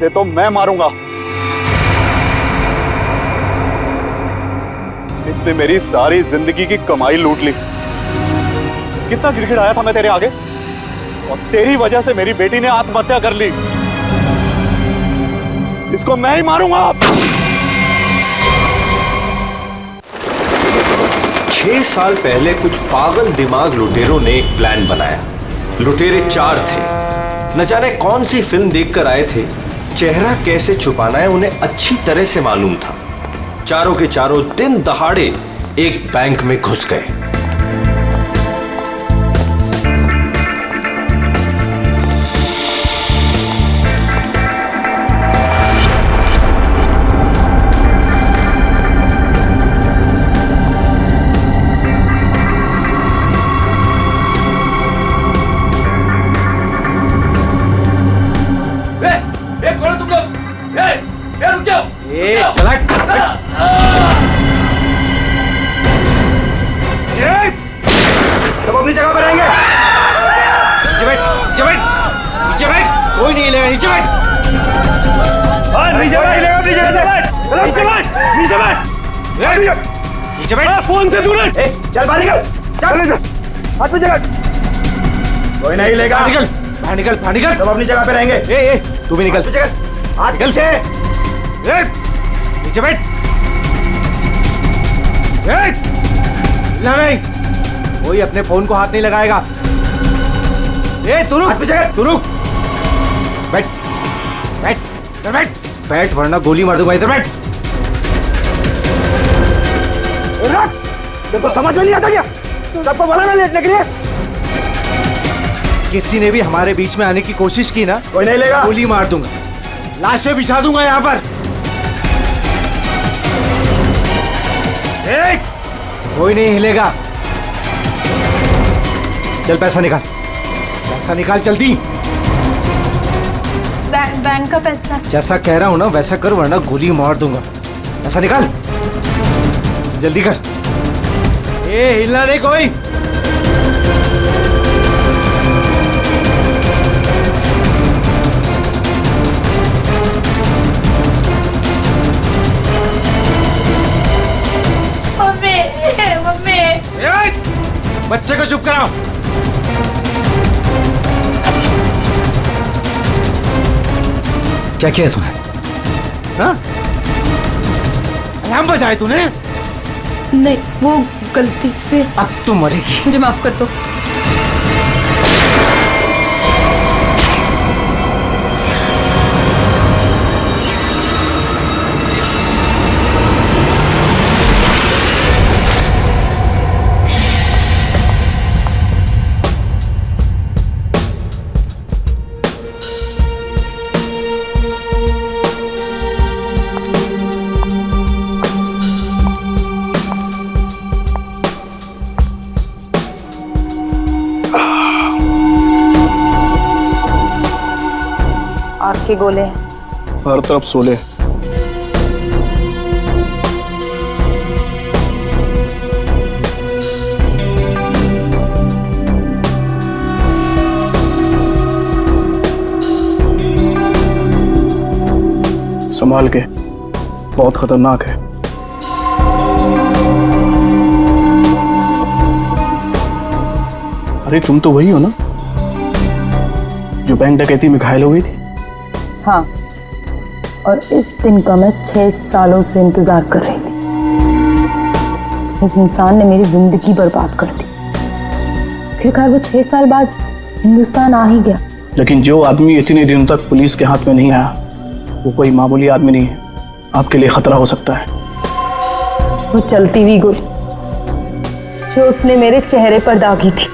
इसे तो मैं मारूंगा। इसने मेरी सारी जिंदगी की कमाई लूट ली। कितना गिड़गिड़ाया था मैं तेरे आगे, और तेरी वजह से मेरी बेटी ने आत्महत्या कर ली। इसको मैं ही मारूंगा। 6 साल पहले कुछ पागल दिमाग लुटेरों ने एक प्लान बनाया। लुटेरे 4 थे। न जाने कौन सी फिल्म देखकर आए थे। चेहरा कैसे छुपाना है उन्हें अच्छी तरह से मालूम था। चारों के चारों दिन दहाड़े एक बैंक में घुस गए। सब अपनी जगह पर रहेंगे। नीचे बैठ, नीचे बैठ, नीचे बैठ, कोई नहीं हिलेगा। नीचे बैठ, नीचे बैठ, नीचे बैठ, नीचे बैठ, नीचे बैठ। फोन से दूर है। चल बाहर निकल, चल हाथ पे जगह, कोई नहीं हिलेगा। निकल बाहर, निकल बाहर, निकल। सब अपनी जगह पे रहेंगे। तू भी निकल, हाथ निकल से। नीचे बैठ, नहीं कोई अपने फोन को हाथ नहीं लगाएगा। तू रुक, तू रुक, बैठ बैठ बैठ बैठ, वरना गोली मार दूंगा। इधर बैठ। तेरे को समझ में नहीं आता क्या? सबको बोला ना लेटने के लिए। किसी ने भी हमारे बीच में आने की कोशिश की ना, कोई नहीं लेगा, गोली मार दूंगा, लाशें बिछा दूंगा यहाँ पर। कोई नहीं हिलेगा। चल पैसा निकाल, पैसा निकाल जल्दी। बैंक का पैसा। जैसा कह रहा हूं ना वैसा कर, वरना गोली मार दूंगा। पैसा निकाल जल्दी कर। हिलना नहीं कोई। बच्चे को चुप कराओ। क्या किया तूने? हाँ? अलार्म बजाए तूने? नहीं, वो गलती से। अब तू मरेगी। मुझे माफ कर दो। आग के गोले हैं हर तरफ सोले। संभाल के, बहुत खतरनाक है। अरे तुम तो वही हो ना जो बैंक डकैती में घायल हो गई थी? हाँ, और इस दिन का मैं 6 सालों से इंतजार कर रही थी। इस इंसान ने मेरी जिंदगी बर्बाद कर दी। आखिरकार वो 6 साल बाद हिंदुस्तान आ ही गया। लेकिन जो आदमी इतने दिनों तक पुलिस के हाथ में नहीं आया, वो कोई मामूली आदमी नहीं है। आपके लिए खतरा हो सकता है। वो चलती हुई गोली जो उसने मेरे चेहरे पर दागी थी,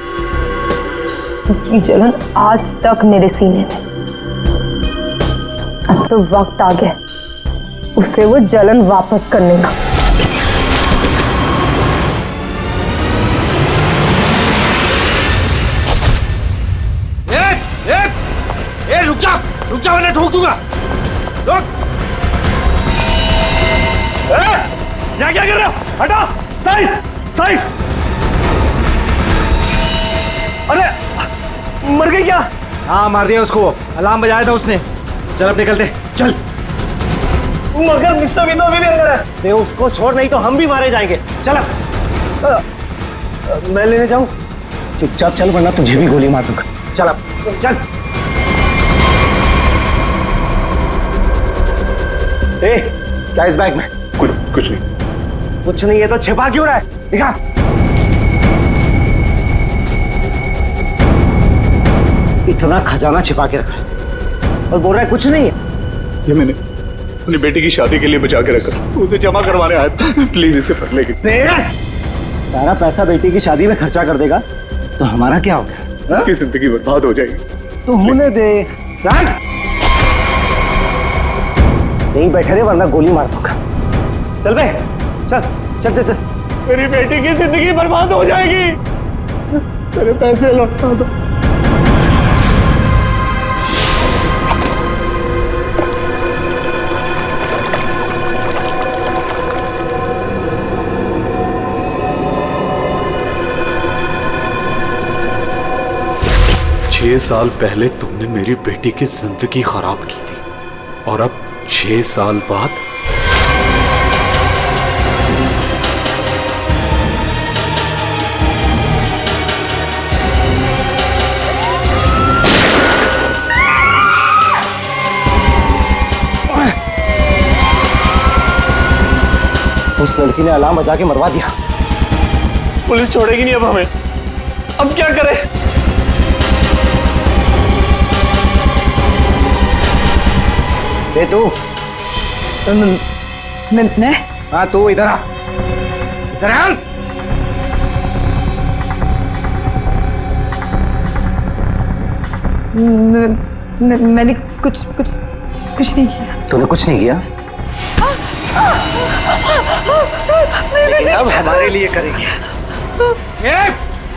उसकी जलन आज तक मेरे सीने में। अब तो वक्त आ गया उसे वो जलन वापस करने का। रुक जा वरना ठोक दूंगा। रुक। क्या कर रहे हो? हटो। Side side. अरे मर गई क्या? हाँ मार दिया उसको, अलार्म बजाया था उसने। चल अब निकलते, चल। मगर मिस्टर भी तो अभी भी अंदर है। दे उसको छोड़, नहीं तो हम भी मारे जाएंगे। चल अब। मैं लेने जाऊं? चुपचाप चल, वरना तुझे भी गोली मार दूंगा। चल अब, चल। ए, क्या इस बैग में? कुछ नहीं। कुछ नहीं है तो छिपा क्यों रहा है? दिखा। इतना खजाना छिपा के रखा है और बोल रहा है कुछ नहीं है। ये मैंने अपनी बेटी की शादी के लिए बचा के रखा, उसे जमा करवाने आया था। प्लीज इसे पढ़ लेगी। सारा पैसा बेटी की शादी में खर्चा कर देगा तो हमारा क्या होगा? उसकी जिंदगी बर्बाद हो जाएगी। तो होने दे। चल, नहीं बैठे रे वरना गोली मार दूंगा। चल बे, चल चल चल चल। मेरी बेटी की जिंदगी बर्बाद हो जाएगी। मेरे पैसे लौटा दो। 6 साल पहले तुमने मेरी बेटी की जिंदगी खराब की थी और अब 6 साल बाद उस लड़की ने अलार्म बजा के मरवा दिया। पुलिस छोड़ेगी नहीं अब हमें। अब क्या करें? ए तू, मैं हाँ तू इधर आ, इधर आ। मैंने कुछ नहीं किया। तूने कुछ नहीं किया? लेकिन अब हमारे लिए करेगी।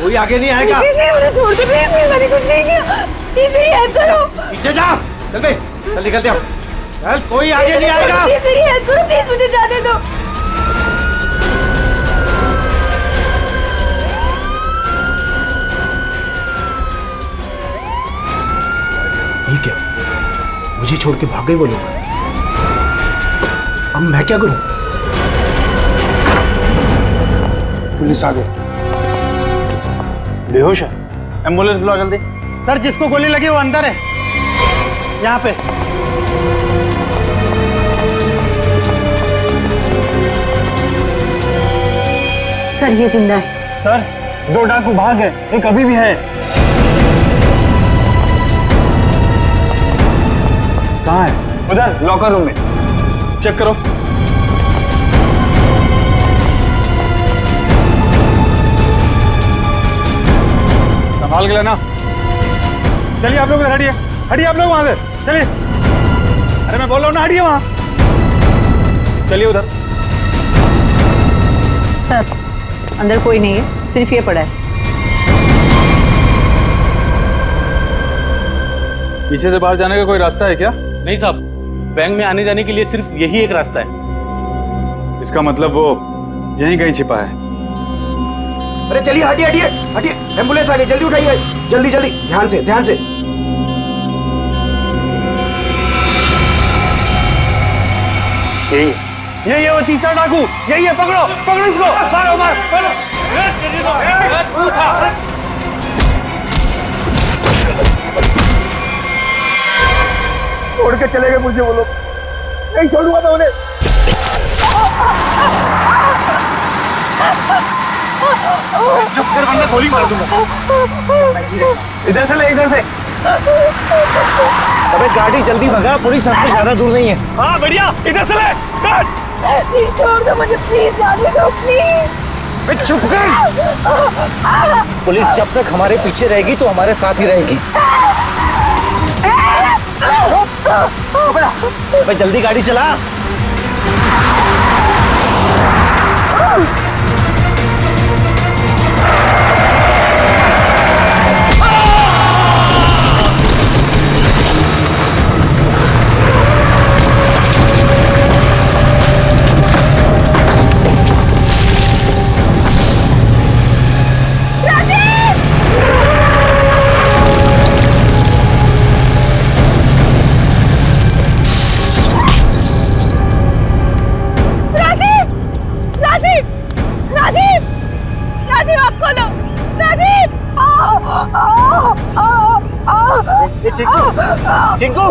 कोई आगे नहीं आएगा। मुझे छोड़ दो प्लीज, मैंने कुछ नहीं किया। प्लीज मेरी हेल्प करो। पीछे जा। चल बे, चल निकलते हो। चल, कोई आगे नहीं आएगा। प्लीज मेरी हेल्प करो, प्लीज मुझे जाने दो। ये क्या? मुझे छोड़ के भाग गए वो लोग। अब मैं क्या करूं? पुलिस आ गई। बेहोश है। एम्बुलेंस बुलाओ जल्दी। सर, जिसको गोली लगी वो अंदर है, यहाँ पे। सर ये जिंदा है। सर 2 डाकू भाग गए, एक अभी भी है। कहाँ है? उधर लॉकर रूम में। चेक करो। संभाल के लेना। चलिए आप लोग हटिए, हटिए आप लोग वहां से। चलिए, अरे मैं बोल रहा हूँ ना, हटिए वहां। चलिए उधर। सर अंदर कोई नहीं है, सिर्फ ये पड़ा है। पीछे से बाहर जाने का कोई रास्ता है क्या? नहीं साहब, बैंक में आने जाने के लिए सिर्फ यही एक रास्ता है। इसका मतलब वो यहीं कहीं छिपा है। अरे चलिए, हटिए हटिए हटिए, एम्बुलेंस आ गई, जल्दी उठाइए, जल्दी जल्दी, ध्यान से ध्यान से। यही है वो तीसरा डाकू, यही है। पकड़ो पकड़ो इसको, मारो मारो मारो। छोड़ के चले गए मुझे वो लोग, नहीं छोड़ूंगा मैं उन्हें। चुप कर वरना गोली मार दूंगा। इधर से ले, इधर से। अबे गाड़ी जल्दी भगा, पुलिस सबसे ज्यादा दूर नहीं है। हाँ बढ़िया, इधर से ले। प्लीज छोड़ दो मुझे, प्लीज जाने दो प्लीज। चुप कर। पुलिस जब तक हमारे पीछे रहेगी तो हमारे साथ ही रहेगी। अबे जल्दी गाड़ी चला। चिंकू,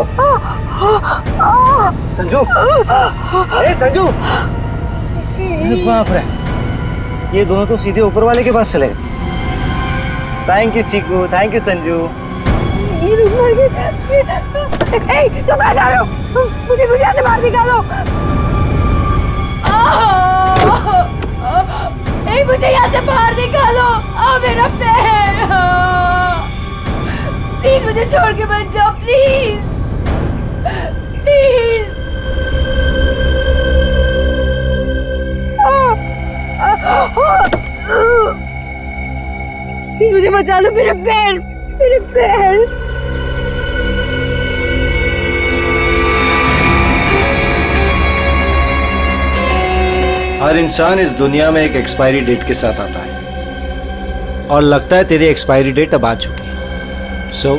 संजू, ए संजू, अरे बाप रे, ये दोनों तो सीधे ऊपर वाले के पास चले गए। Thank you Chiku, thank you Sanju. तुम कहाँ जा रहे हो? मुझे यहाँ से बाहर निकालो। मुझे यहाँ से बाहर निकालो। मेरा पैर, प्लीज मुझे छोड़ के मत जाओ, प्लीज प्लीज। प्लीज मुझे बचा लो, मेरे पैर, मेरे पैर। हर इंसान इस दुनिया में एक एक्सपायरी डेट के साथ आता है और लगता है तेरी एक्सपायरी डेट अब आ चुकी है। So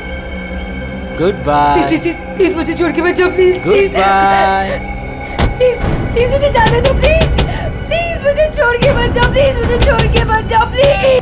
good bye. प्लीज मुझे छोड़ के मत जाओ, प्लीज गुड बाय। प्लीज मुझे जाने दो, प्लीज प्लीज मुझे छोड़ के मत जाओ, प्लीज मुझे छोड़ के मत जाओ, प्लीज।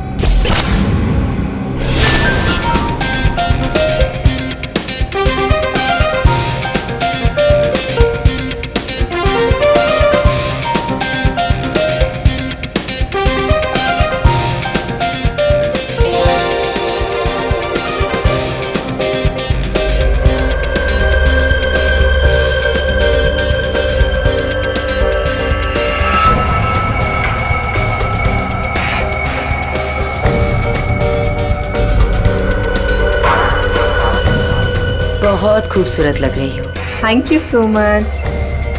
बहुत खूबसूरत लग रही हो। Thank you so much.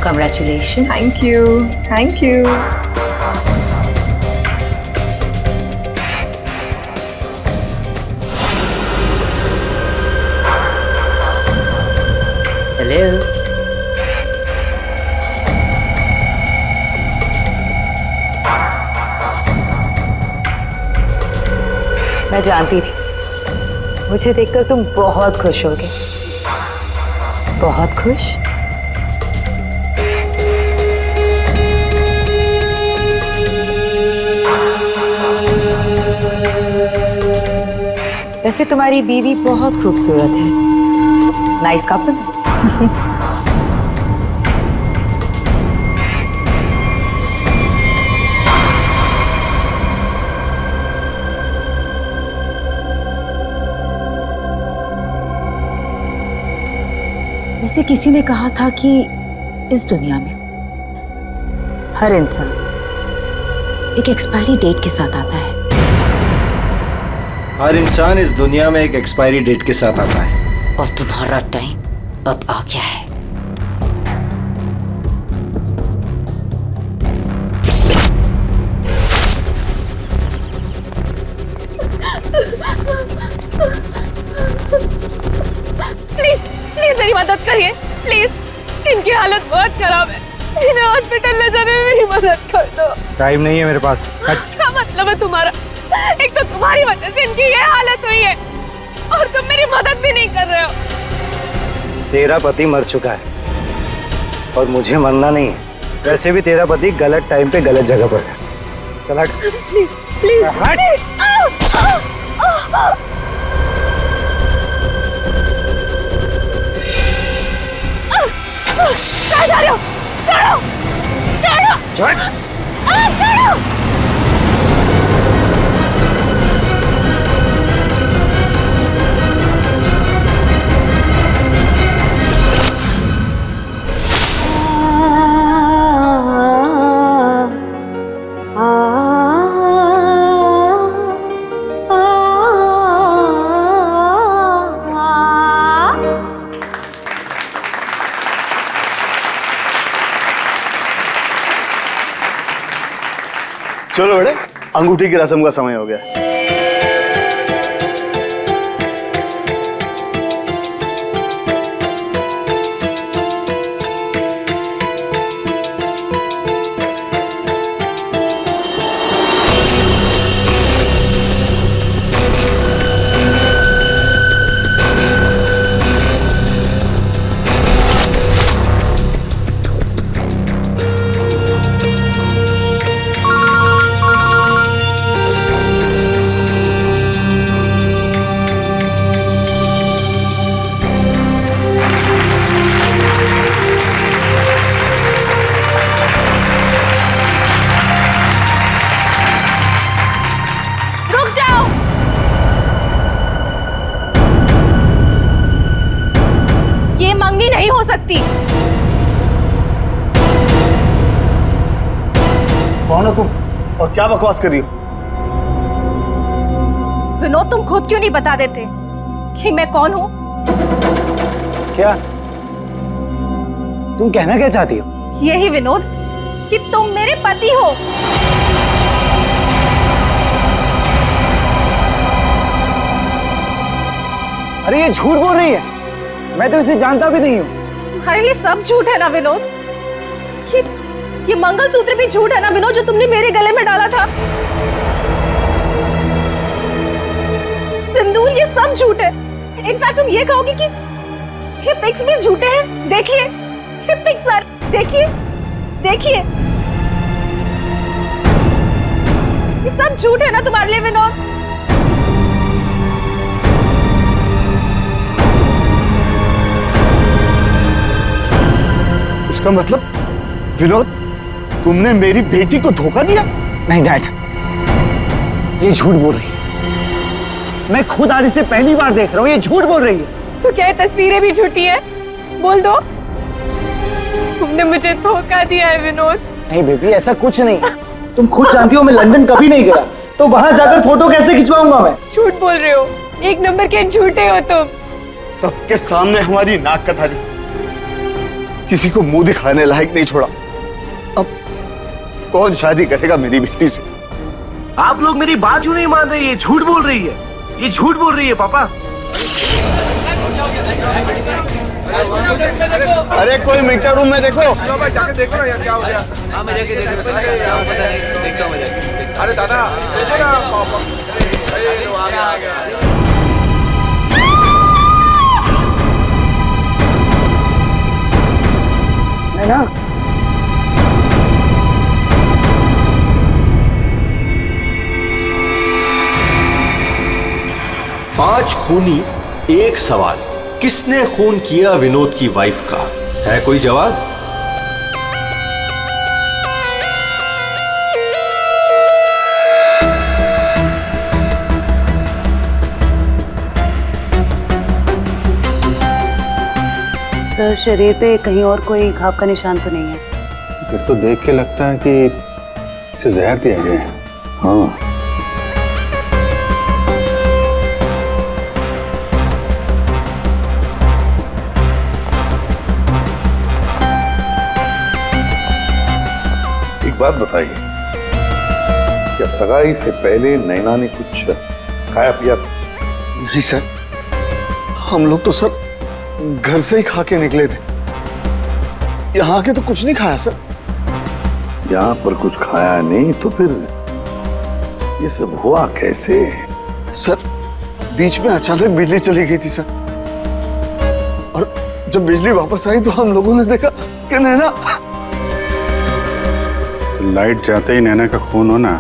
Congratulations. Thank you, thank you. Hello. मैं जानती थी मुझे देखकर तुम बहुत खुश होगे। बहुत खुश? वैसे तुम्हारी बीवी बहुत खूबसूरत है। Nice couple. वैसे किसी ने कहा था कि इस दुनिया में हर इंसान एक एक्सपायरी डेट के साथ आता है। हर इंसान इस दुनिया में एक एक्सपायरी डेट के साथ आता है। और तुम्हारा टाइम अब आ गया है। प्लीज प्लीज मेरी मदद करिए, प्लीज। इनकी हालत बहुत खराब है, इन्हें हॉस्पिटल ले जाने में मेरी मदद कर दो। टाइम नहीं है मेरे पास। क्या मतलब है तुम्हारा? एक तो तुम्हारी वजह से इनकी ये हालत हुई है और तुम मेरी मदद भी नहीं कर रहे हो। तेरा पति मर चुका है और मुझे मरना नहीं है। वैसे भी तेरा पति गलत टाइम पे गलत जगह पर था। चल हट। प्लीज प्लीज हट। कहाँ जा रहे हो? छोड़ो छोड़ो छोड़। छोड़ो। चलो बेटे, अंगूठी की रस्म का समय हो गया। नहीं हो सकती। कौन हो तुम और क्या बकवास कर रही हो? विनोद, तुम खुद क्यों नहीं बता देते कि मैं कौन हूँ? क्या तुम कहना क्या चाहती हो? यही विनोद कि तुम मेरे पति हो। अरे ये झूठ बोल रही है, मैं तो इसे जानता भी नहीं हूँ। तुम्हारे लिए सब झूठ है ना विनोद? ये मंगलसूत्र भी झूठ है ना विनोद, जो तुमने मेरे गले में डाला था? सिंदूर, ये सब झूठ है। इनफैक्ट तुम ये कहोगे कि ये पिक्स भी झूठे हैं। देखिए ये पिक्स, देखिए देखिए, ये सब झूठ है ना तुम्हारे लिए विनोद? इसका मतलब विनोद, तुमने मेरी बेटी को धोखा दिया? नहीं डैड, ये झूठ बोल रही है। मैं खुद आज इसे पहली बार देख रहा हूँ, ये झूठ बोल रही है। तो क्या ये तस्वीरें भी झूठी है? बोल दो, तुमने मुझे धोखा दिया है विनोद। नहीं बेबी, ऐसा कुछ नहीं। तुम खुद जानती हो मैं लंदन कभी नहीं गया, तो वहां जाकर फोटो कैसे खिंचवाऊंगा मैं? झूठ बोल रहे हो, एक नंबर के झूठे हो तुम। सबके सामने हमारी नाक कटा दी, किसी को मुंह दिखाने लायक नहीं छोड़ा। अब कौन शादी करेगा मेरी बेटी से? आप लोग मेरी बात क्यों नहीं मान रहे? ये झूठ बोल रही है, ये झूठ बोल रही है पापा। अरे कोई मीटर रूम में देखो। जाके देखो ना यार क्या हो गया। अरे दादा देखो ना पापा। है ना? पांच खूनी एक सवाल, किसने खून किया विनोद की वाइफ का? है कोई जवाब? सर, शरीर पे कहीं और कोई घाव का निशान तो नहीं है? फिर तो देख के लगता है कि इसे जहर दिया गया है। हाँ, एक बात बताइए, क्या सगाई से पहले नैना ने कुछ खाया पिया? नहीं सर, हम लोग तो सर घर से ही खा के निकले थे। यहाँ आके तो कुछ नहीं खाया सर। यहाँ पर कुछ खाया नहीं तो फिर ये सब हुआ कैसे? सर, बीच में अचानक बिजली चली गई थी सर, और जब बिजली वापस आई तो हम लोगों ने देखा कि नैना। लाइट जाते ही नैना का खून होना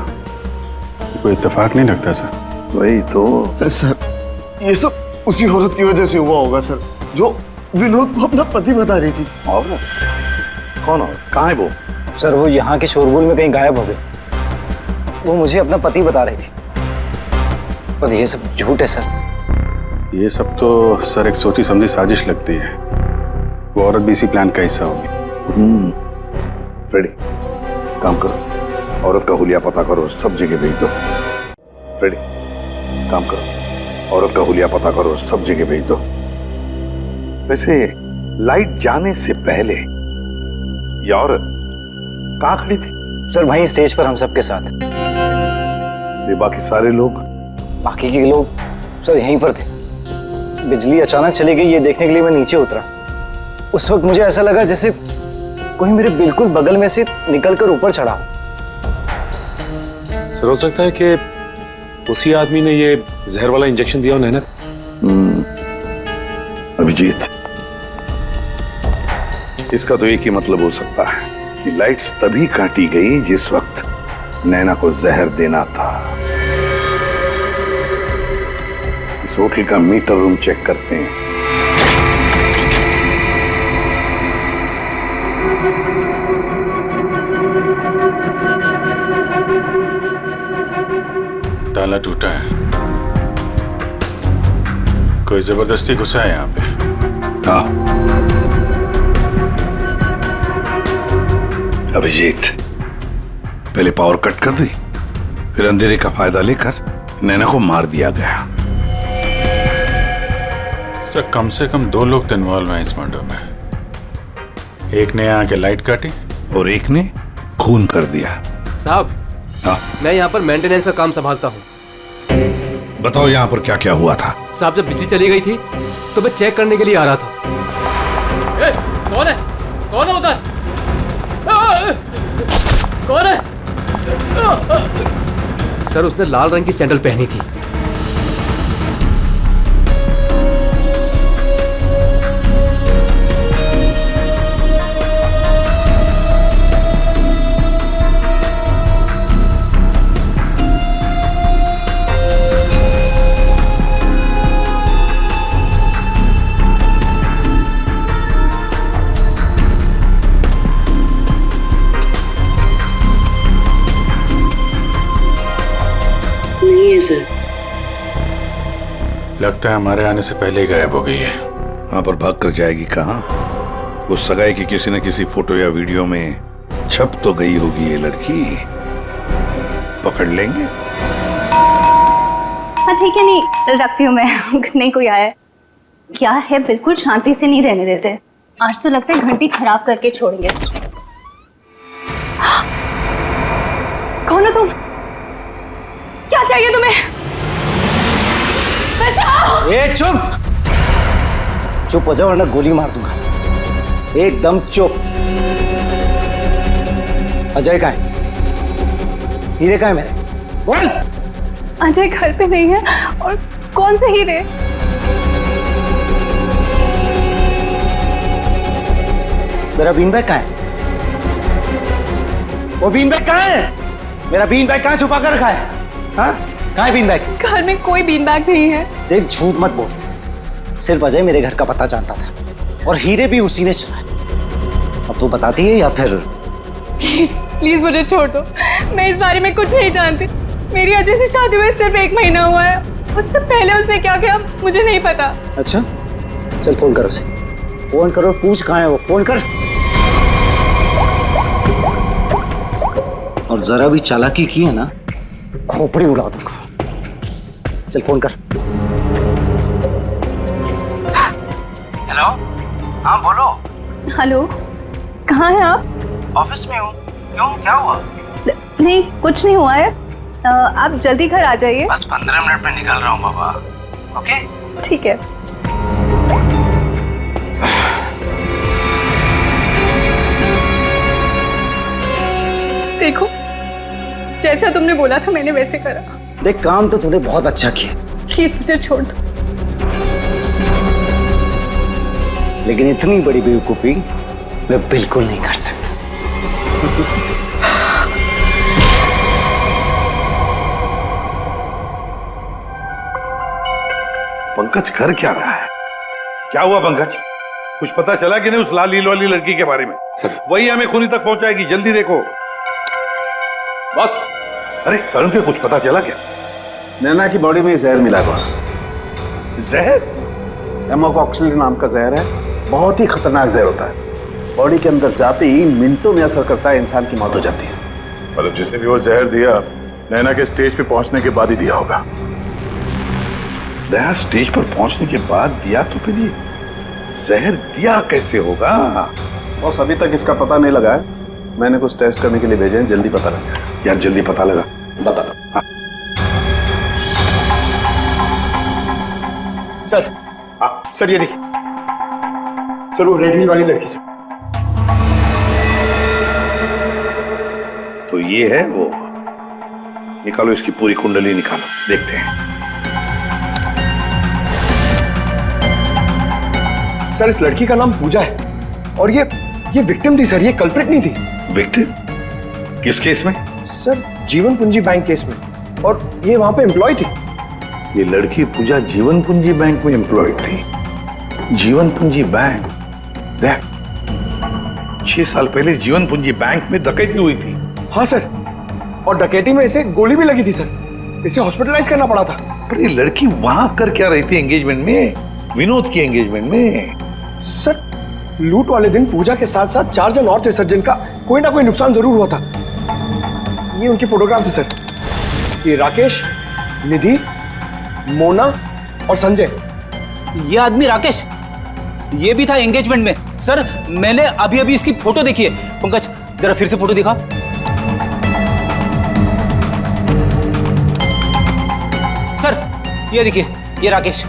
कोई इत्तेफाक नहीं लगता सर। वही तो सर, ये सब उसी औरत की वजह से हुआ होगा सर, जो विनोद को अपना पति बता रही थी। औरत? कौन औरत? कहाँ है वो? सर वो यहाँ के शोरगुल में कहीं गायब हो गई। वो मुझे अपना पति बता रही थी, पर ये सब झूठ है सर। ये सब तो सर एक सोची समझी साजिश लगती है। वो औरत भी इसी प्लान का हिस्सा होगी। फ्रेडी, काम करो, औरत का हुलिया पता करो, सब जगह भेज दो। फ्रेडी, काम करो, औरत का हुलिया पता करो, सब जगह भेज दो। वैसे लाइट जाने से पहले ये औरत कहाँ खड़ी थी? सर वहीं स्टेज पर हम सबके साथ। ये बाकी सारे लोग? बाकी के लोग सर यहीं पर थे। बिजली अचानक चली गई, ये देखने के लिए मैं नीचे उतरा। उस वक्त मुझे ऐसा लगा जैसे कोई मेरे बिल्कुल बगल में से निकलकर ऊपर चढ़ा। सर हो सकता है कि उसी आदमी ने ये जहर वाला इंजेक्शन दिया हो नैना। अभिजीत, इसका तो एक ही मतलब हो सकता है कि लाइट्स तभी काटी गई जिस वक्त नैना को जहर देना था। इस होटल का मीटर रूम चेक करते हैं। ताला टूटा है, कोई जबरदस्ती घुसा है यहाँ पे। हाँ, अभिजीत, पहले पावर कट कर दी, फिर अंधेरे का फायदा लेकर नैना को मार दिया गया। सर कम से कम 2 लोग तो इन्वॉल्व हैं इस मर्डर में। एक ने आके लाइट काटी और एक ने खून कर दिया। साहब, हाँ? मैं यहाँ पर मेंटेनेंस का काम संभालता हूँ। बताओ यहाँ पर क्या क्या हुआ था? साहब, जब बिजली चली गई थी तो मैं चेक करने के लिए आ रहा था। कौन है? कौन है उधर? कौन है? सर, उसने लाल रंग की सैंडल पहनी थी। लगता है हमारे आने से पहले ही गायब हो गई है। वहां पर भाग कर जाएगी कहाँ? वो सगाई की किसी न किसी फोटो या वीडियो में छप तो गई होगी ये लड़की। पकड़ लेंगे। हाँ ठीक है, नहीं रखती हूँ मैं। नहीं कोई आया है क्या है? बिल्कुल शांति से नहीं रहने देते। आज तो लगता है घंटी खराब करके छोड़ेंगे। कौन हो तुम? क्या चाहिए तुम्हें? बचाओ! ए चुप! चुप हो जाओ वरना गोली मार दूंगा। एकदम चुप। अजय कहाँ है? हीरे कहाँ है मेरे? बोल! अजय घर पे नहीं है। और कौन से हीरे? मेरा बीन बैग कहाँ है? वो बीन बैग कहाँ है? मेरा बीन बैग कहाँ छुपा कर रखा है? हाँ? कहाँ है बीन बैग? घर में कोई बीन बैग नहीं है। देख, झूठ मत बोल। सिर्फ अजय मेरे घर का पता जानता था और हीरे भी उसी ने चुराए। अब तू बताती है या फिर? प्लीज प्लीज मुझे छोड़ दो। मैं इस बारे में कुछ नहीं जानती। मेरी अजय से शादी हुए सिर्फ 1 महीना हुआ है। उससे पहले उसने क्या किया मुझे नहीं पता। अच्छा, चल फोन करो उसे। फोन करो, पूछ कहाँ है वो। फोन कर। और जरा भी चालाकी की है ना, खोपड़ी उड़ा दूंगा। चल फोन कर। हेलो, हाँ बोलो। हेलो, कहाँ हैं आप? ऑफिस में हूँ। क्यों, क्या हुआ? नहीं कुछ नहीं हुआ है। आप जल्दी घर आ जाइए। बस 15 मिनट में निकल रहा हूँ बाबा। ओके ठीक है। देखो, जैसा तुमने बोला था मैंने वैसे करा। देख, काम तो तूने बहुत अच्छा किया, प्लीज मुझे छोड़ दो। लेकिन इतनी बड़ी बेवकूफी मैं बिल्कुल नहीं कर सकता। पंकज कर क्या रहा है? क्या हुआ पंकज? कुछ पता चला कि नहीं उस लाल लील वाली लड़की के बारे में? सर, वही हमें खूनी तक पहुंचाएगी। जल्दी देखो। बॉस, अरे सर, के कुछ पता चला क्या? नैना की बॉडी में जहर मिला बॉस। जहर? एमोकॉक्सिलिन नाम का जहर है। बहुत ही खतरनाक जहर होता है। बॉडी के अंदर जाते ही मिनटों में असर करता है, इंसान की मौत हो जाती है। मतलब जिसने भी वो जहर दिया, नैना के स्टेज पे पहुंचने के बाद ही दिया होगा। दया स्टेज पर पहुंचने के बाद दिया तो फिर ये जहर दिया कैसे होगा? बॉस, अभी तक इसका पता नहीं लगा है। मैंने कुछ टेस्ट करने के लिए भेजे हैं, जल्दी पता लग जाएगा। यार जल्दी पता लगा। बता दो। हाँ। सर, हाँ सर, ये देखिए सर, वो रेड हिल वाली लड़की से। तो ये है वो। निकालो इसकी पूरी कुंडली, निकालो, देखते हैं। सर, इस लड़की का नाम पूजा है और ये विक्टिम थी सर, ये कल्प्रिट नहीं थी। विक्टिम? किस केस में? सर, जीवन पूंजी बैंक केस में। और ये वहां पे एम्प्लॉय थी। ये लड़की पूजा जीवन पूंजी बैंक में एम्प्लॉय थी। जीवन पूंजी बैंक? देख, 6 साल पहले जीवन पूंजी बैंक में डकैती हुई थी। हाँ सर, और डकैती में इसे गोली भी लगी थी सर। इसे हॉस्पिटलाइज करना पड़ा था। पर ये लड़की वहां कर क्या रही थी एंगेजमेंट में? विनोद की एंगेजमेंट में। सर, लूट वाले दिन पूजा के साथ साथ 4 जन और थे सर, जिनका कोई ना कोई नुकसान जरूर हुआ था। ये उनकी फोटोग्राफ है सर। ये राकेश, निधि, मोना और संजय। ये आदमी राकेश, ये भी था एंगेजमेंट में। सर मैंने अभी अभी इसकी फोटो देखी है। पंकज जरा फिर से फोटो दिखा। सर ये देखिए, ये राकेश।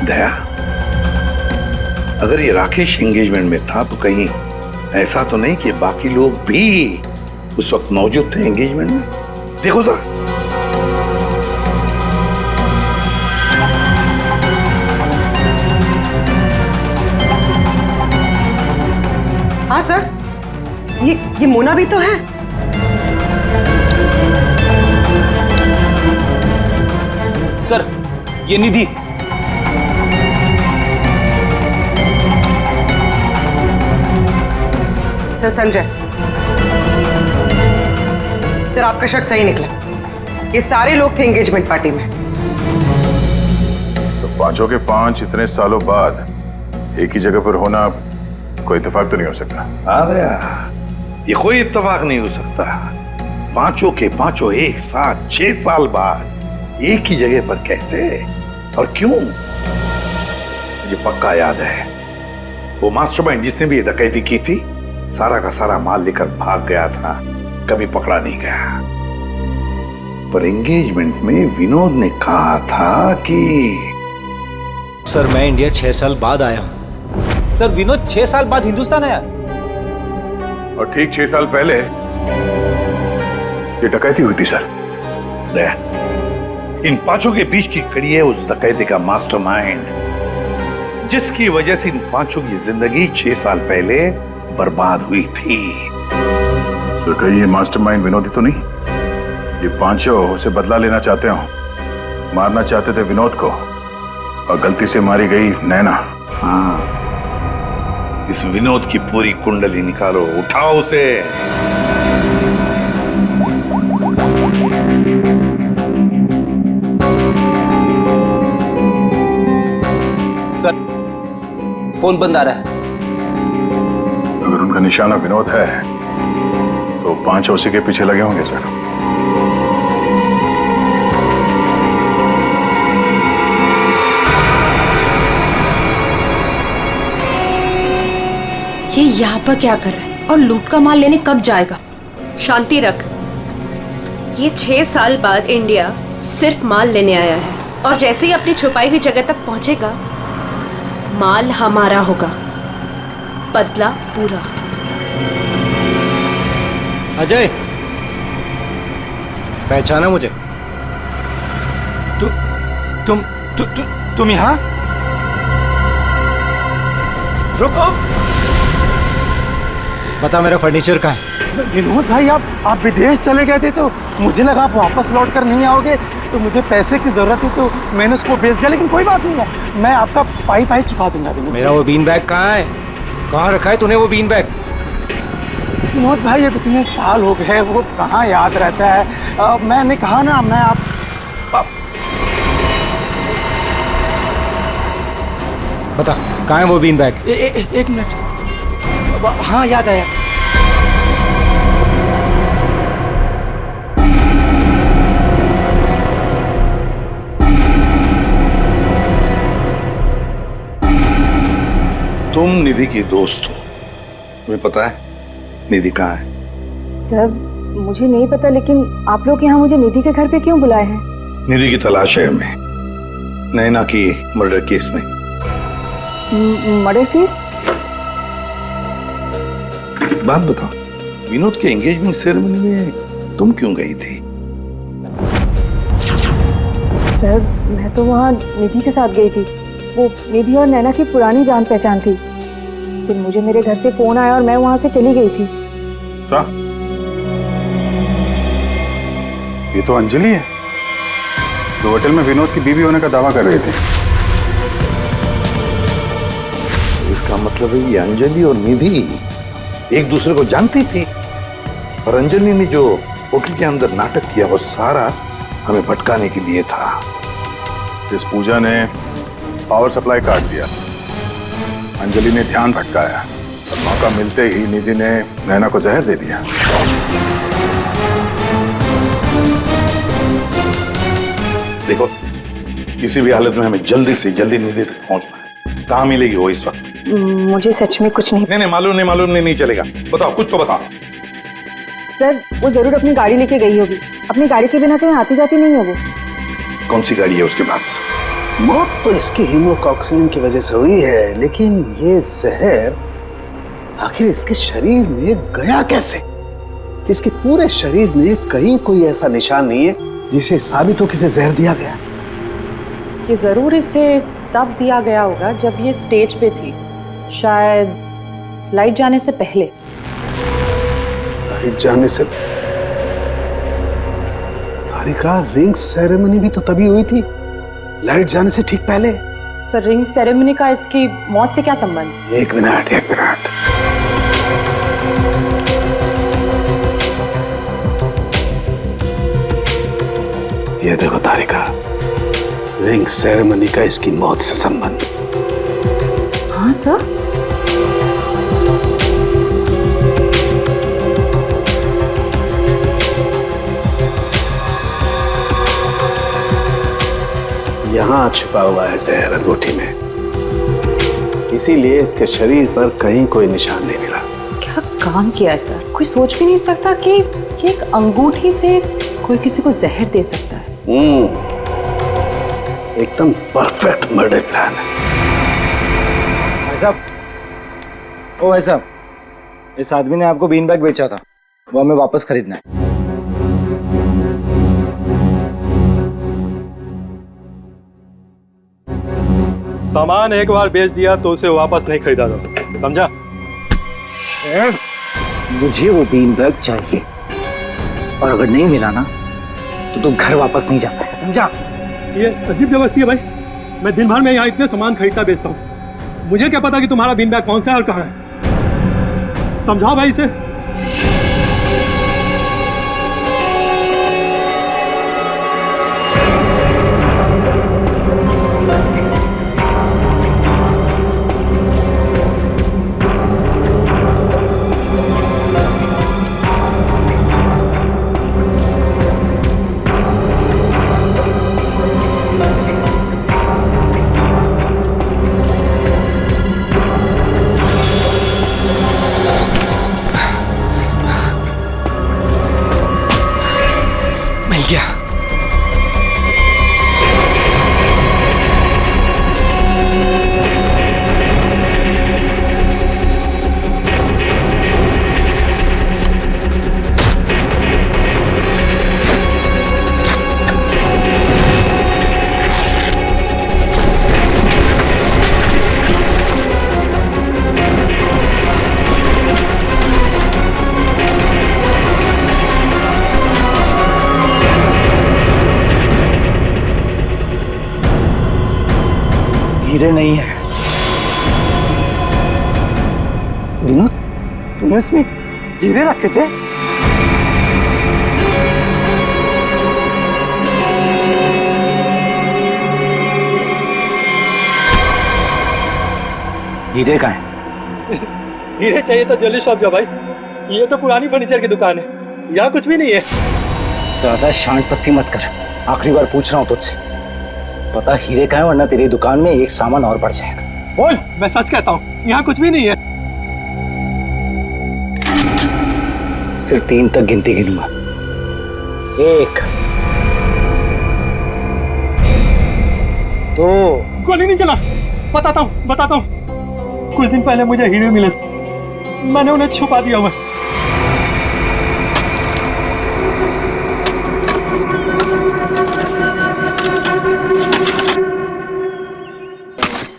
दया, अगर ये राकेश एंगेजमेंट में था तो कहीं ऐसा तो नहीं कि बाकी लोग भी उस वक्त मौजूद थे एंगेजमेंट में? देखो तो। हाँ सर, ये मोना भी तो है। सर ये निधि। सर संजय, सर आपका शक सही निकला। ये सारे लोग थे एंगेजमेंट पार्टी में। तो पांचों के पांच इतने सालों बाद एक ही जगह पर होना कोई इत्तेफाक तो नहीं हो सकता। हाँ दया, ये कोई इत्तेफाक नहीं हो सकता। पांचों के पांचों एक साथ 6 साल बाद एक ही जगह पर कैसे और क्यों? मुझे पक्का याद है, वो मास्टरमाइंड जिसने भी ये डकैती की थी सारा का सारा माल लेकर भाग गया था, कभी पकड़ा नहीं गया। पर एंगेजमेंट में विनोद ने कहा था कि सर मैं इंडिया 6 साल बाद आया हूं। सर विनोद 6 साल बाद हिंदुस्तान आया। और ठीक 6 साल पहले ये डकैती हुई थी सर। दया, इन पांचों के बीच की कड़ी है उस डकैती का मास्टरमाइंड, जिसकी वजह से इन पांचों की जिंदगी 6 साल पहले बर्बाद हुई थी। सर कहीं ये मास्टरमाइंड विनोद ही तो नहीं? ये पांचों उसे बदला लेना चाहते हो, मारना चाहते थे विनोद को और गलती से मारी गई नैना। हाँ, इस विनोद की पूरी कुंडली निकालो, उठाओ उसे। सर फोन बंद आ रहा है। अगर उनका निशाना विनोद है तो पांचों उसी के पीछे लगे होंगे सर। ये यहाँ पर क्या कर रहा है और लूट का माल लेने कब जाएगा? शांति रख। ये 6 साल बाद इंडिया सिर्फ माल लेने आया है और जैसे ही अपनी छुपाई हुई जगह तक पहुंचेगा माल हमारा होगा, बदला पूरा। अजय, पहचाना मुझे? तुम यहाँ? रुको, बता मेरा फर्नीचर कहाँ है? विनोद भाई आप विदेश चले गए थे तो मुझे लगा आप वापस लौट कर नहीं आओगे, तो मुझे पैसे की जरूरत थी तो मैंने उसको बेच दिया। लेकिन कोई बात नहीं है, मैं आपका पाई चुका दूंगा। मेरा वो बीन बैग कहाँ है? कहाँ रखा है तूने वो बीन बैग? विनोद भाई ये इतने साल हो गए, वो कहाँ याद रहता है। मैंने कहा ना, मैं आप बता कहाँ है वो बीन बैग? एक मिनट। हाँ याद आया। तुम निधि की दोस्त हो, तुम्हें पता है निधि कहाँ है? सर मुझे नहीं पता, लेकिन आप लोग यहाँ मुझे निधि के घर पे क्यों बुलाए हैं? निधि की तलाश है हमें, नैना की मर्डर केस में। Murder case? बात बताओ, विनोद के एंगेजमेंट सेरेमनी में तुम क्यों गई थी? सर मैं तो वहाँ निधि के साथ गई थी। वो निधि और नैना की पुरानी जान पहचान थी। फिर मुझे मेरे घर से फोन आया और मैं वहाँ से चली गई थी। ये तो अंजलि है जो होटल में विनोद की बीवी होने का दावा कर रही थी। इसका मतलब है ये अंजलि और निधि एक दूसरे को जानती थी, और अंजलि ने जो होटल के अंदर नाटक किया वो सारा हमें भटकाने के लिए था। इस पूजा ने पावर सप्लाई काट दिया, अंजलि ने ध्यान भटकाया और मौका मिलते ही निधि ने नैना को जहर दे दिया। देखो, किसी भी हालत में हमें जल्दी से जल्दी निधि तक पहुंचना है। कहाँ मिलेगी वो इस वक्त? मुझे सच में कुछ नहीं। नहीं, मालूम नहीं चलेगा। बताओ, कुछ तो बताओ। सर, वो जरूर अपनी गाड़ी लेके गई होगी। अपनी गाड़ी के बिना कहीं आती जाती नहीं है वो। कौन सी गाड़ी है उसके पास? मौत तो इसकी हीमोकॉक्सिन की वजह से हुई है, लेकिन ये जहर आखिर इसके शरीर में गया कैसे? इसके पूरे शरीर में कहीं कोई ऐसा निशान नहीं है जिसे साबित हो कि इसे जहर दिया गया। ये जरूर इसे तब दिया गया होगा जब ये स्टेज पे थी, शायद लाइट जाने से पहले। लाइट जाने से? तारिका, रिंग सेरेमनी भी तो तभी हुई थी, लाइट जाने से ठीक पहले। सर, रिंग सेरेमनी का इसकी मौत से क्या संबंध? एक मिनट। ये देखो तारिका, रिंग सेरेमनी का इसकी मौत से संबंध। हाँ सर। यहाँ छुपा हुआ है जहर अंगूठी में, इसीलिए इसके शरीर पर कहीं कोई निशान नहीं मिला। क्या काम किया है सर? कोई सोच भी नहीं सकता कि एक अंगूठी से कोई किसी को जहर दे सकता है। एकदम परफेक्ट मर्डर प्लान है। भाई साहब, ओ भाई साहब, इस आदमी ने आपको बीन बैग बेचा था, वो हमें वापस खरीदना है। सामान एक बार बेच दिया तो उसे वापस नहीं खरीदा जा सकता, समझा? मुझे वो बीन बैग चाहिए, और अगर नहीं मिला ना तो तुम घर वापस नहीं जा पाएगा, समझा? ये अजीब जबरदस्ती है भाई। मैं दिन भर में यहाँ इतने सामान खरीदता बेचता हूँ, मुझे क्या पता कि तुम्हारा बीन बैग कौन सा है और कहाँ है? समझाओ भाई इसे। हीरे नहीं है। विनोद, तूने इसमें हीरे रखे थे? हीरे कहाँ है? हीरे चाहिए तो ज्वेलरी शॉप जा भाई, ये तो पुरानी फर्नीचर की दुकान है, यहाँ कुछ भी नहीं है। ज्यादा शांत पत्ती मत कर, आखिरी बार पूछ रहा हूँ तुझसे, पता हीरे कहाँ है, वरना तेरी दुकान में एक सामान और बढ़ जाएगा। बोल। मैं सच कहता हूँ, यहाँ कुछ भी नहीं है। सिर्फ 3 तक गिनती गिनूंगा। 1 2। गोली नहीं चला। बताता हूँ। कुछ दिन पहले मुझे हीरे मिले थे, मैंने उन्हें छुपा दिया हुआ।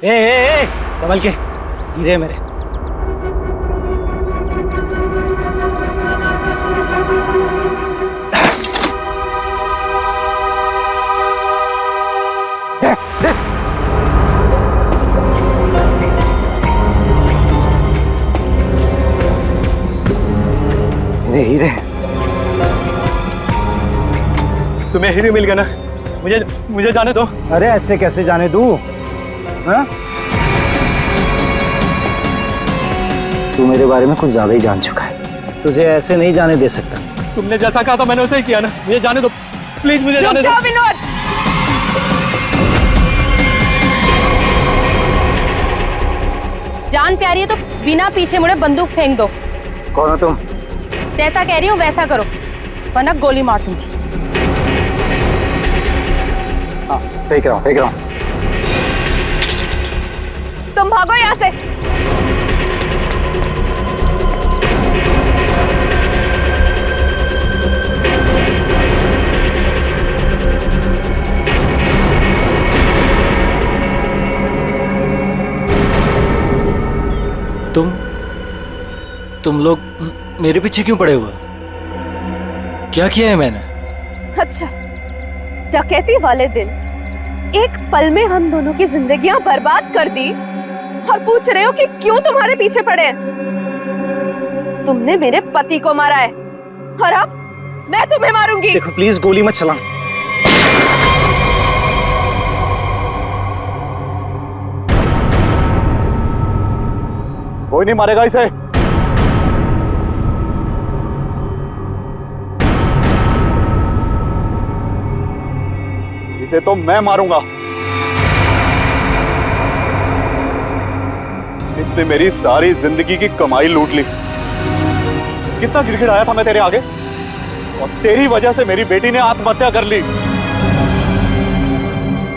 ए, संभल के, हीरे मेरे। हीरे तुम्हें हीरे मिल गया ना, मुझे जाने दो। अरे ऐसे कैसे जाने दूं? हाँ? तू मेरे बारे में कुछ ज्यादा ही जान चुका है, तुझे ऐसे नहीं जाने दे सकता। तुमने जैसा कहा था मैंने वैसे ही किया ना, मुझे जाने दो प्लीज, मुझे जाने दो। विनोद, जान प्यारी है तो बिना पीछे मुड़े बंदूक फेंक दो। कौन हो तुम? जैसा कह रही हूँ वैसा करो, वरना गोली मार दूंगी। हाँ, फेंक रहा हूँ। तुम भागो यहाँ से। तुम लोग मेरे पीछे क्यों पड़े हुए? क्या किया है मैंने? अच्छा, डकैती वाले दिन एक पल में हम दोनों की जिंदगियां बर्बाद कर दी और पूछ रहे हो कि क्यों तुम्हारे पीछे पड़े हैं? तुमने मेरे पति को मारा है और अब मैं तुम्हें मारूंगी। देखो प्लीज गोली मत चला। कोई नहीं मारेगा इसे। इसे तो मैं मारूंगा। इसने मेरी सारी जिंदगी की कमाई लूट ली। कितना गिड़गिड़ाया था मैं तेरे आगे, और तेरी वजह से मेरी बेटी ने आत्महत्या कर ली।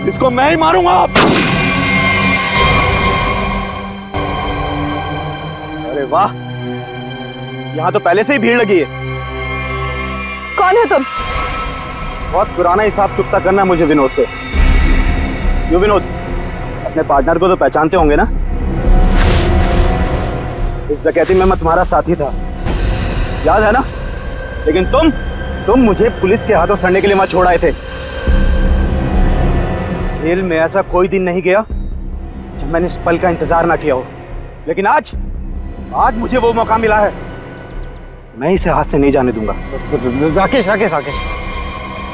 इसको मैं ही मारूंगा। अरे वाह, यहां तो पहले से ही भीड़ लगी है। कौन हो तुम? बहुत पुराना हिसाब चुकता करना है मुझे विनोद से। यो विनोद, अपने पार्टनर को तो पहचानते होंगे ना? इस डकैती में मैं तुम्हारा साथी था, याद है ना? लेकिन तुम मुझे पुलिस के हाथों सड़ने के लिए वहां छोड़ आए थे। जेल में ऐसा कोई दिन नहीं गया जब मैंने इस पल का इंतजार ना किया हो। लेकिन आज मुझे वो मौका मिला है, मैं इसे हाथ से नहीं जाने दूंगा। राकेश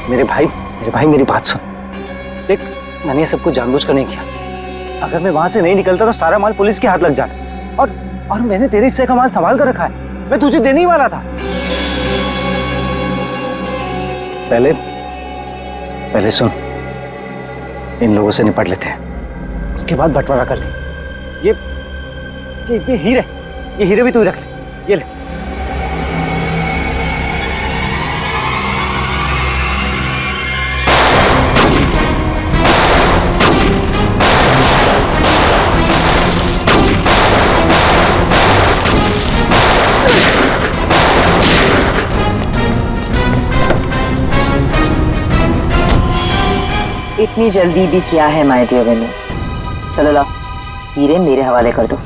मेरे भाई मेरी बात सुन। देख, मैंने ये सब कुछ जानबूझकर नहीं किया। अगर मैं वहां से नहीं निकलता तो सारा माल पुलिस के हाथ लग जाता, और मैंने तेरे हिस्से का माल संभाल कर रखा है। मैं तुझे देने ही वाला था। पहले सुन, इन लोगों से निपट लेते हैं, उसके बाद बंटवारा कर ले। ये हीरे भी तू ही रख ले। ये ले। इतनी जल्दी भी क्या है माय डियर विनोद? चलो लाओ, हीरे मेरे हवाले कर दो।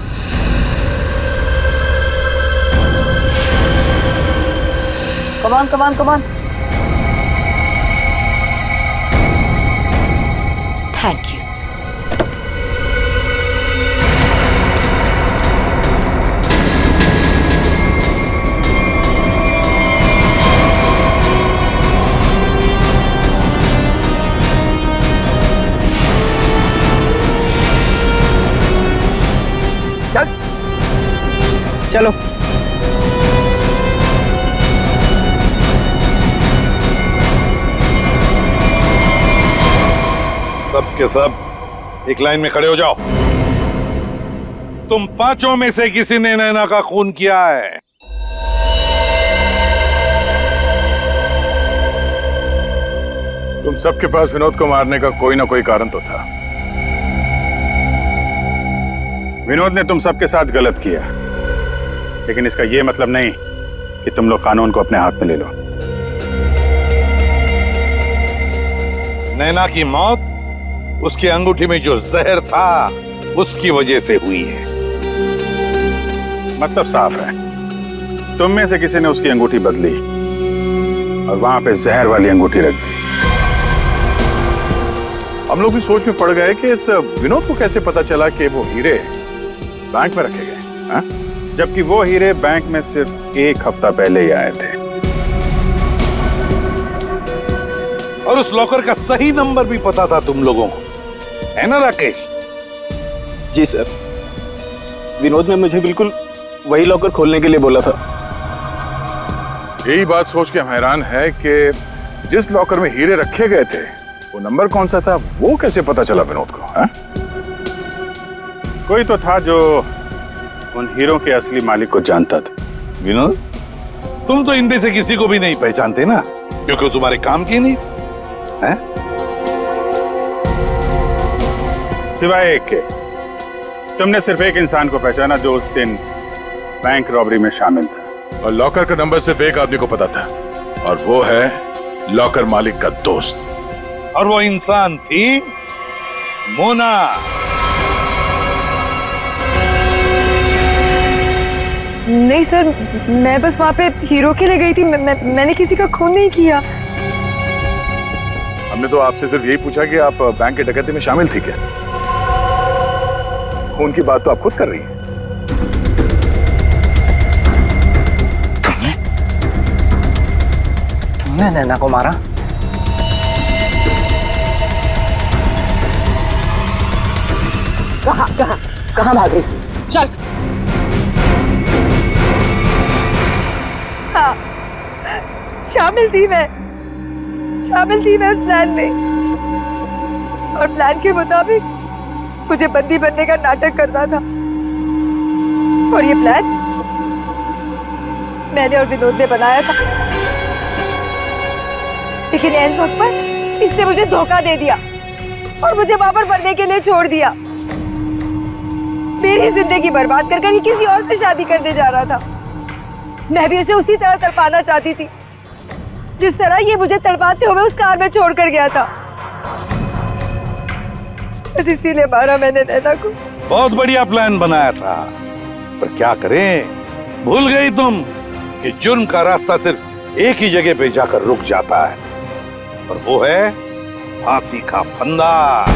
Come on. Thank you. चलो। सब के सब एक लाइन में खड़े हो जाओ। तुम पांचों में से किसी ने नैना का खून किया है? तुम सबके पास विनोद को मारने का कोई ना कोई कारण तो था। विनोद ने तुम सबके साथ गलत किया, लेकिन इसका यह मतलब नहीं कि तुम लोग कानून को अपने हाथ में ले लो। नैना की मौत उसकी अंगूठी में जो जहर था उसकी वजह से हुई है। मतलब साफ है, तुम में से किसी ने उसकी अंगूठी बदली और वहां पे जहर वाली अंगूठी रख दी। हम लोग भी सोच में पड़ गए कि इस विनोद को कैसे पता चला कि वो हीरे बैंक में रखे गए, हाँ? जबकि वो हीरे बैंक में सिर्फ एक हफ्ता पहले ही आए थे। और उस लॉकर का सही नंबर भी पता था तुम लोगों को, है ना राकेश? जी सर, विनोद ने मुझे बिल्कुल वही लॉकर खोलने के लिए बोला था। यही बात सोच के हम हैरान है कि जिस लॉकर में हीरे रखे गए थे वो नंबर कौन सा था, वो कैसे पता चला विनोद को? हा? कोई तो था जो उन हीरों के असली मालिक को जानता था। विनोद, तुम तो इनमें से किसी को भी नहीं पहचानते ना, क्योंकि वो तुम्हारे काम की नहीं है। सिवाय एक के, तुमने सिर्फ एक इंसान को पहचाना जो उस दिन बैंक रॉबरी में शामिल था, और लॉकर का नंबर सिर्फ एक आदमी को पता था, और वो है लॉकर मालिक का दोस्त। और वो इंसान थी मोना। नहीं सर, मैं बस वहाँ पे हीरो के लिए गई थी। मैंने किसी का खून नहीं किया। हमने तो आपसे सिर्फ यही पूछा कि आप बैंक के डकैती में शामिल थी क्या? खून की बात तो आप खुद कर रही हैं। तुमने नैना को मारा? कहाँ भाग रही? चल। हाँ, शामिल थी मैं इस प्लान में, और प्लान के मुताबिक मुझे बंदी बनने का नाटक करना था। और ये प्लान मैंने और विनोद ने बनाया था, लेकिन एन वक्त पर इसने मुझे धोखा दे दिया और मुझे वहां पर बनने के लिए छोड़ दिया। मेरी जिंदगी बर्बाद कर कर किसी और से शादी करने जा रहा था। मैं भी उसे उसी तरह तड़पाना चाहती थी जिस तरह ये मुझे तड़पाते हुए उस कार में छोड़कर गया था। बस इसीलिए मारा मैंने नैना को। बहुत बढ़िया प्लान बनाया था, पर क्या करें, भूल गई तुम कि जुर्म का रास्ता सिर्फ एक ही जगह पे जाकर रुक जाता है, और वो है फांसी का फंदा।